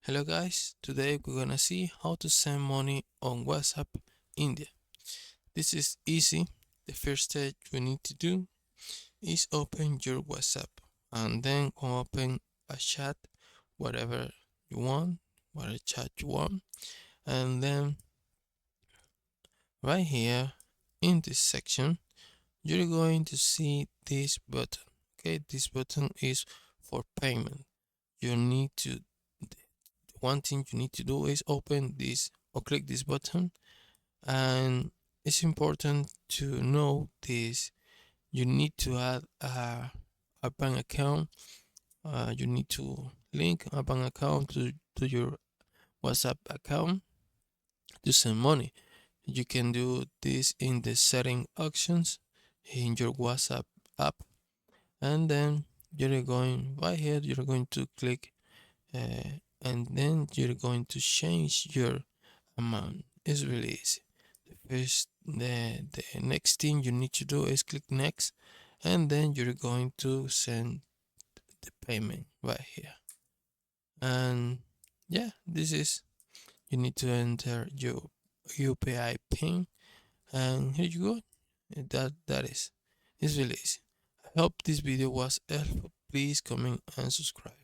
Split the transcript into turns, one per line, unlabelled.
Hello guys, today we're gonna see how to send money on WhatsApp India. This is easy. The first step you need to do is open your WhatsApp and then open a chat, whatever you want, whatever chat you want, and then right here in this section you're going to see this button. Okay, this button is for payment. You need to One thing you need to do is open this or click this button, and it's important to know this. You need to add a bank account. You need to link a bank account to your WhatsApp account to send money. You can do this in the setting options in your WhatsApp app, and then you're going right here, you're going to click and then you're going to change your amount. It's really easy. The next thing you need to do is click next, and then you're going to send the payment right here. And yeah, this is you need to enter your UPI pin, and here you go. That is it's really easy. I hope this video was helpful. Please comment and subscribe.